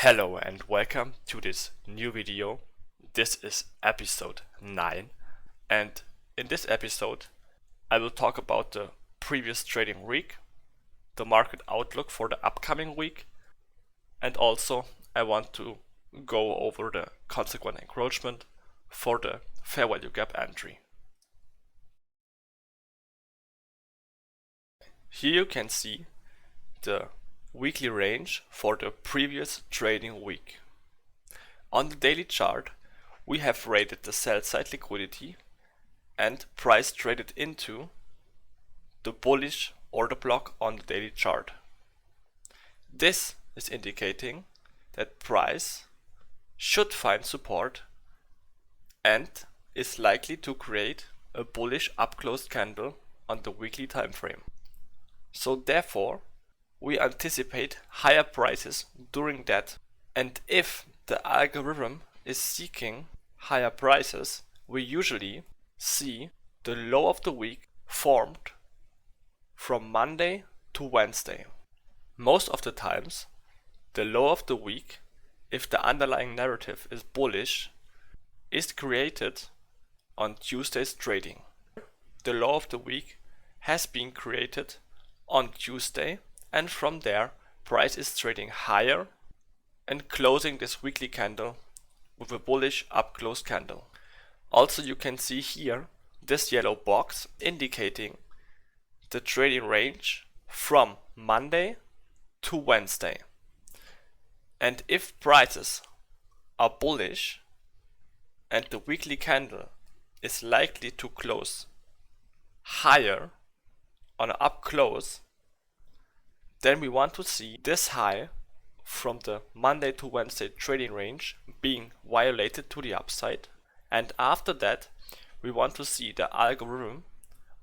Hello and welcome to this new video. This is episode 9, and in this episode I will talk about the previous trading week, the market outlook for the upcoming week, and also I want to go over the consequent encroachment for the fair value gap entry. Here you can see the weekly range for the previous trading week. On the daily chart, we have rated the sell side liquidity and price traded into the bullish order block on the daily chart. This is indicating that price should find support and is likely to create a bullish up closed candle on the weekly time frame. So therefore, we anticipate higher prices during that, and if the algorithm is seeking higher prices, we usually see the low of the week formed from Monday to Wednesday. Most of the times, the low of the week, if the underlying narrative is bullish, is created on Tuesday's trading. The low of the week has been created on Tuesday, and from there price is trading higher and closing this weekly candle with a bullish up close candle. Also you can see here this yellow box indicating the trading range from Monday to Wednesday. And if prices are bullish and the weekly candle is likely to close higher on an up close, then we want to see this high from the Monday to Wednesday trading range being violated to the upside, and after that we want to see the algorithm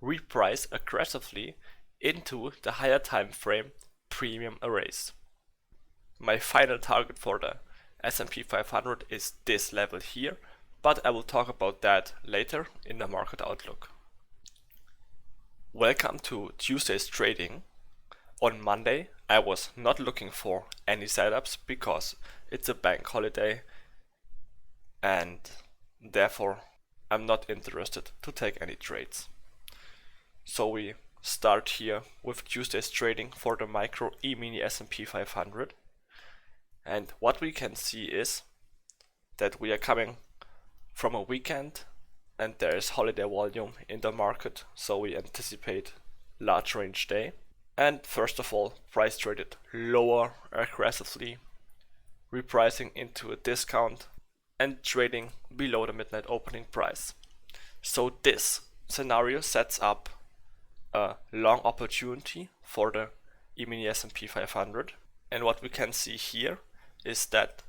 reprice aggressively into the higher time frame premium arrays. My final target for the S&P 500 is this level here, but I will talk about that later in the market outlook. Welcome to Tuesday's trading. On Monday, I was not looking for any setups because it's a bank holiday and therefore I'm not interested to take any trades. So we start here with Tuesday's trading for the micro E-mini S&P 500, and what we can see is that we are coming from a weekend and there is holiday volume in the market, so we anticipate large range day. And first of all, price traded lower aggressively, repricing into a discount and trading below the midnight opening price. So this scenario sets up a long opportunity for the E-mini S&P 500. And what we can see here is that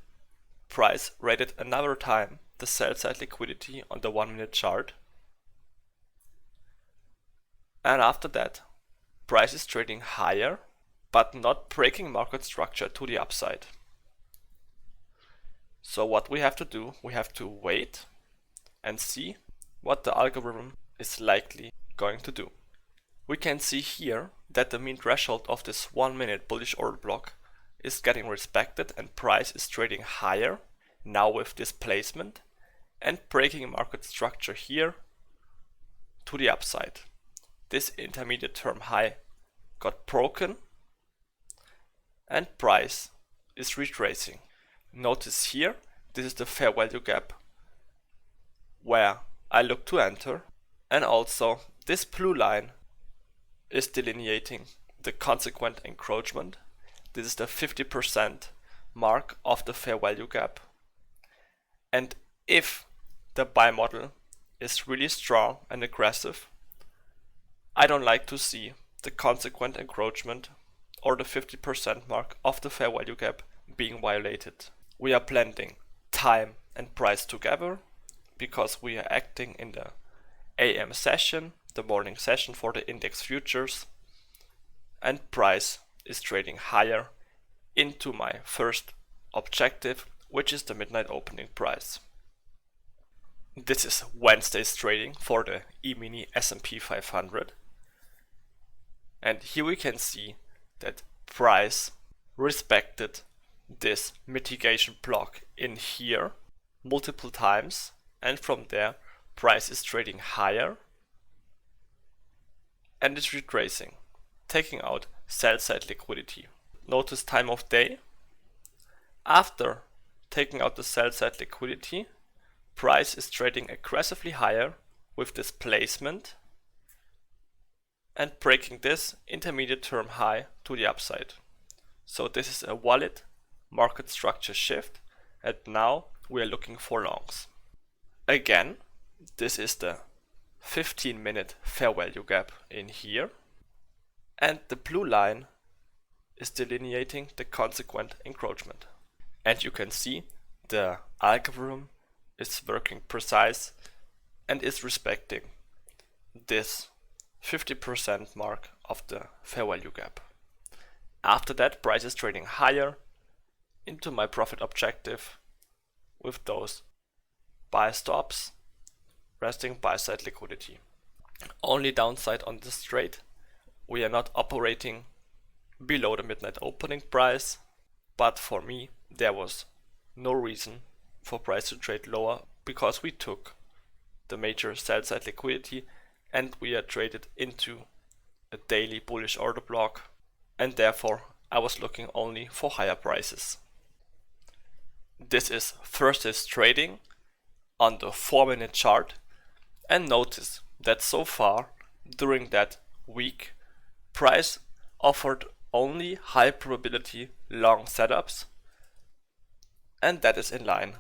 price rated another time the sell side liquidity on the 1 minute chart. And after that, price is trading higher, but not breaking market structure to the upside. So what we have to do, we have to wait and see what the algorithm is likely going to do. We can see here that the mean threshold of this 1 minute bullish order block is getting respected and price is trading higher now with displacement and breaking market structure here to the upside. This intermediate term high got broken and price is retracing. Notice here, this is the fair value gap where I look to enter, and also this blue line is delineating the consequent encroachment. This is the 50% mark of the fair value gap. And if the buy model is really strong and aggressive, I don't like to see the consequent encroachment or the 50% mark of the fair value gap being violated. We are blending time and price together because we are acting in the AM session, the morning session for the index futures, and price is trading higher into my first objective, which is the midnight opening price. This is Wednesday's trading for the E-mini S&P 500. And here we can see that price respected this mitigation block in here multiple times, and from there price is trading higher and is retracing, taking out sell side liquidity. Notice time of day. After taking out the sell side liquidity, price is trading aggressively higher with this placement and breaking this intermediate term high to the upside. So this is a valid market structure shift, and now we are looking for longs. Again, this is the 15-minute fair value gap in here, and the blue line is delineating the consequent encroachment. And you can see the algorithm is working precise and is respecting this 50% mark of the fair value gap. After that, price is trading higher into my profit objective with those buy stops resting buy side liquidity. Only downside on this trade, we are not operating below the midnight opening price, but for me there was no reason for price to trade lower because we took the major sell side liquidity and we are traded into a daily bullish order block, and therefore I was looking only for higher prices. This is Thursday's trading on the 4-minute chart, and notice that so far during that week price offered only high probability long setups, and that is in line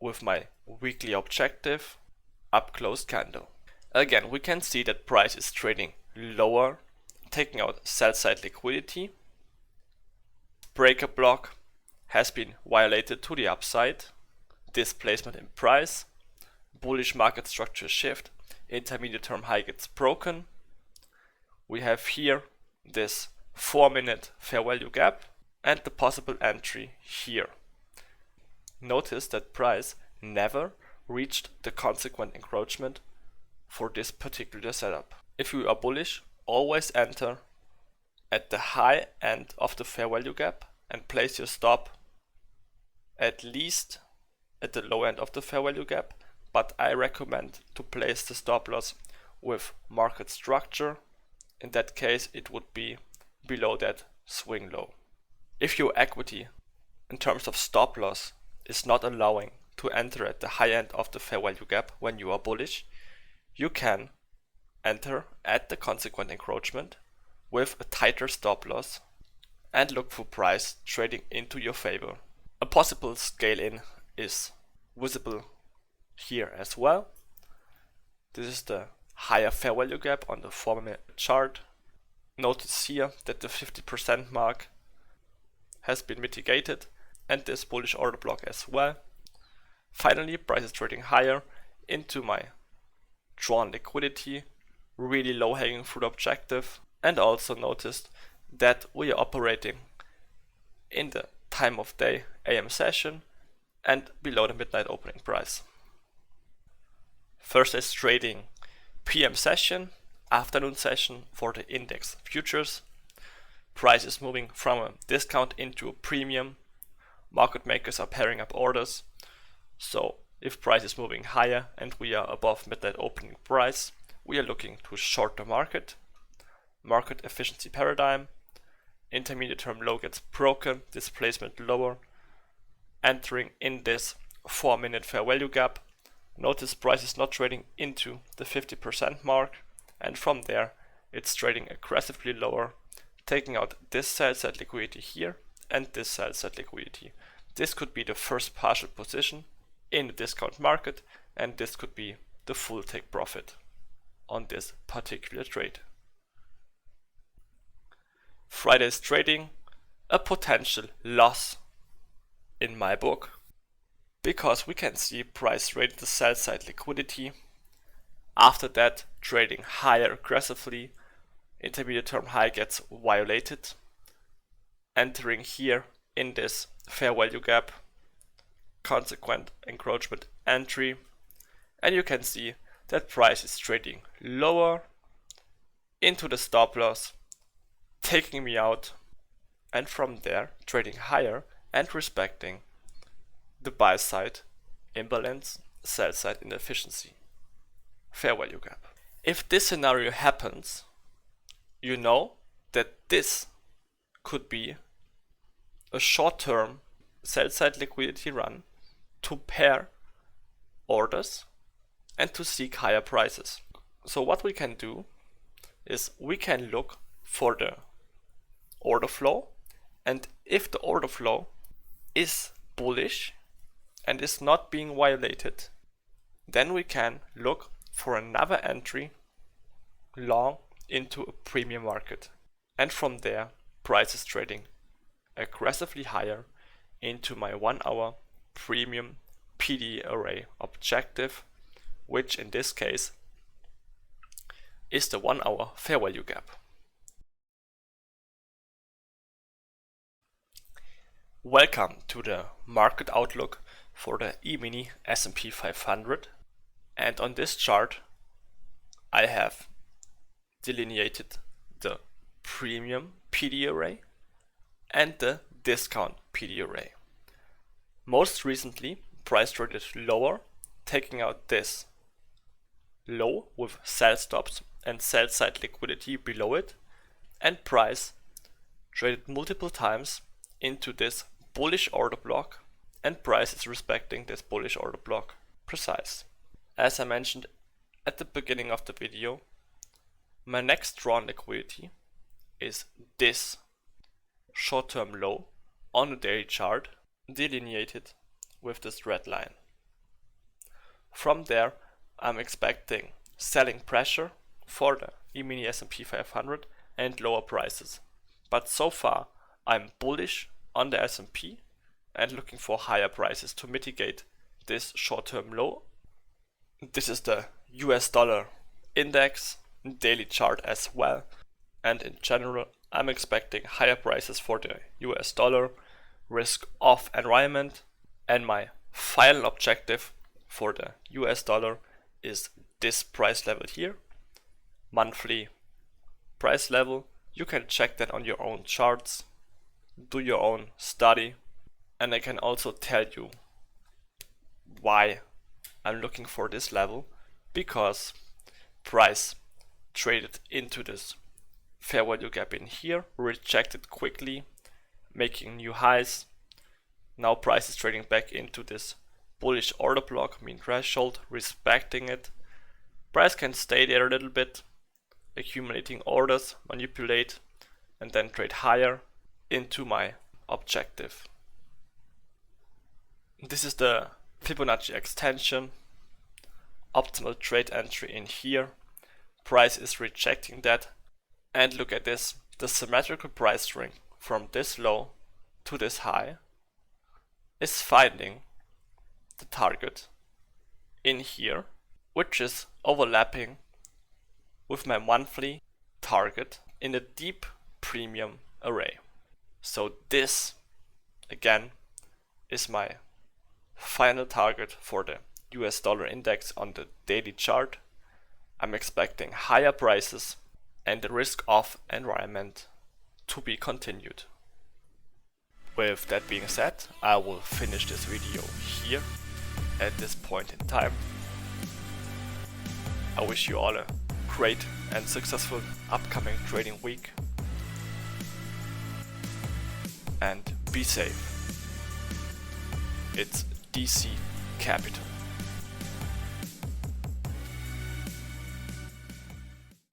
with my weekly objective up close candle. Again, we can see that price is trading lower, taking out sell side liquidity. Breaker block has been violated to the upside. Displacement in price, bullish market structure shift, intermediate term high gets broken. We have here this 4-minute fair value gap and the possible entry here. Notice that price never reached the consequent encroachment for this particular setup. If you are bullish, always enter at the high end of the fair value gap and place your stop at least at the low end of the fair value gap, but I recommend to place the stop loss with market structure. In that case it would be below that swing low. If your equity in terms of stop loss is not allowing to enter at the high end of the fair value gap when you are bullish, you can enter at the consequent encroachment with a tighter stop loss and look for price trading into your favor. A possible scale in is visible here as well. This is the higher fair value gap on the 4-minute chart. Notice here that the 50% mark has been mitigated and this bullish order block as well. Finally, price is trading higher into my drawn liquidity, really low hanging fruit objective, and also noticed that we are operating in the time of day AM session and below the midnight opening price. Thursday's trading PM session, afternoon session for the index futures. Price is moving from a discount into a premium. Market makers are pairing up orders. So if price is moving higher and we are above midnight opening price, we are looking to short the market. Market efficiency paradigm. Intermediate term low gets broken, displacement lower. Entering in this 4-minute fair value gap. Notice price is not trading into the 50% mark, and from there it's trading aggressively lower, taking out this sell side liquidity here and this sell side liquidity. This could be the first partial position in the discount market, and this could be the full take profit on this particular trade. Friday's trading, a potential loss in my book, because we can see price rated the sell side liquidity. After that, trading higher aggressively, intermediate term high gets violated. Entering here in this fair value gap, consequent encroachment entry, and you can see that price is trading lower into the stop loss, taking me out, and from there trading higher and respecting the buy side imbalance, sell side inefficiency, fair value gap. If this scenario happens, you know that this could be a short-term sell-side liquidity run to pair orders and to seek higher prices. So what we can do is we can look for the order flow, and if the order flow is bullish and is not being violated, then we can look for another entry long into a premium market, and from there price is trading aggressively higher into my 1 hour premium PD array objective, which in this case is the 1 hour fair value gap. Welcome to the market outlook for the E-mini S&P 500, and on this chart I have delineated the premium PD array and the discount PD array. Most recently price traded lower, taking out this low with sell stops and sell side liquidity below it, and price traded multiple times into this bullish order block, and price is respecting this bullish order block precise. As I mentioned at the beginning of the video, my next drawn liquidity is this short-term low on the daily chart, delineated with this red line. From there I'm expecting selling pressure for the E-mini S&P 500 and lower prices, but so far I'm bullish on the S&P and looking for higher prices to mitigate this short-term low. This is the US dollar index daily chart as well, and in general I'm expecting higher prices for the US dollar risk off environment, and my final objective for the US dollar is this price level here, monthly price level. You can check that on your own charts, do your own study, and I can also tell you why I'm looking for this level, because price traded into this fair value gap in here, rejected quickly, making new highs. Now price is trading back into this bullish order block, mean threshold, respecting it. Price can stay there a little bit, accumulating orders, manipulate, and then trade higher into my objective. This is the Fibonacci extension, optimal trade entry in here. Price is rejecting that, and look at this, the symmetrical price string from this low to this high is finding the target in here, which is overlapping with my monthly target in a deep premium array. So this again is my final target for the US dollar index on the daily chart. I'm expecting higher prices and the risk off environment to be continued. With that being said, I will finish this video here at this point in time. I wish you all a great and successful upcoming trading week, and be safe. It's DC Capital.